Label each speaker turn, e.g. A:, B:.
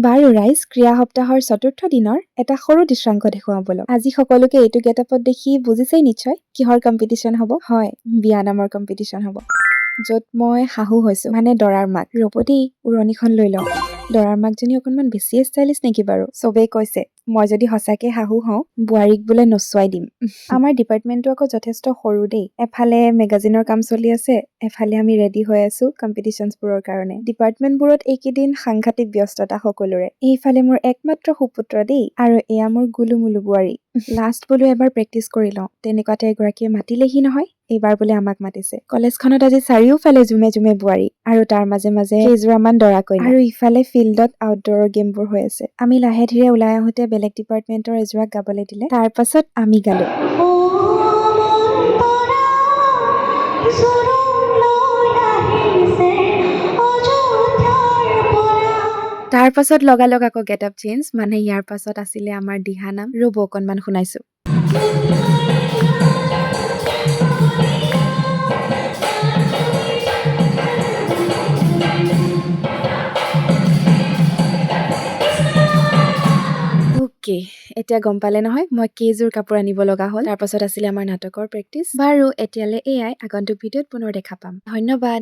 A: বাৰু ৰাইজ, ক্ৰীড়া সপ্তাহৰ ৪ৰ্থ দিনৰ এটা সৰু দৃশ্যাংশ দেখুৱাওঁ বলক। আজি সকলোকে এইটো গেটআপত দেখি বুজিছেই নিশ্চয় কিহৰ কম্পিটিশ্যন হ'ব। হয়, বিয়া নামৰ কম্পিটিশ্যন হ'ব, য'ত মই শাহু হৈছো, মানে দৰাৰ মাক। ৰ'ব দেই, উৰণিখন লৈ লওঁ। দৰাৰ মাকজনী অকণমান বেছিয়ে ষ্টাইলিছ নেকি বাৰু? চবেই কৈছে মই যদি সঁচাকে শাহু হওঁ, বোৱাৰীক বোলে নচুৱাই দিম। আমাৰ ডিপাৰ্টমেণ্টটো আকৌ যথেষ্ট সৰু দেই। এফালে মেগাজিনৰ কাম চলি আছে, এফালে আমি ৰেডি হৈ আছো কম্পিটিশ্যনছবোৰৰ কাৰণে। ডিপাৰ্টমেণ্টবোৰত এইকেইদিন সাংঘাতিক ব্যস্ততা সকলোৰে। এইফালে মোৰ একমাত্ৰ সুপুত্ৰ দেই, আৰু এয়া মোৰ গুলুমুলু বোৱাৰী। লাষ্ট বোলো এবাৰ প্ৰেক্টিচ কৰি লওঁ, তেনেকুৱাতে এগৰাকীয়ে মাতিলেহি নহয়। এইবাৰ বোলে আমাক মাতিছে। কলেজখনত আজি চাৰিওফালে জুমে জুমে বোৱাৰী, আৰু তাৰ মাজে মাজে কেইযোৰামান দৰা কইনা। আৰু ইফালে ফিল্ডত আউটডোৰৰ গেমবোৰ হৈ আছে। আমি লাহে ধীৰে ওলাই আহোঁতে বেলেগ ডিপাৰ্টমেণ্টৰ এযোৰাক গাবলৈ দিলে। তাৰ পাছত আমি গালো। তাৰ পাছত লগালগ আকৌ গেটআপ চেঞ্জ, মানে ইয়াৰ পাছত আছিলে আমাৰ দিহানাম। ৰ'ব অকণমান শুনাইছো। অ'কে, এতিয়া গম পালে নহয় মই কেইযোৰ কাপোৰ আনিব লগা হ'ল। তাৰ পাছত আছিলে আমাৰ নাটকৰ প্ৰেক্টিচ। বাৰু এতিয়ালৈ এয়াই, আগন্তুক ভিডিঅ'ত পুনৰ দেখা পাম। ধন্যবাদ।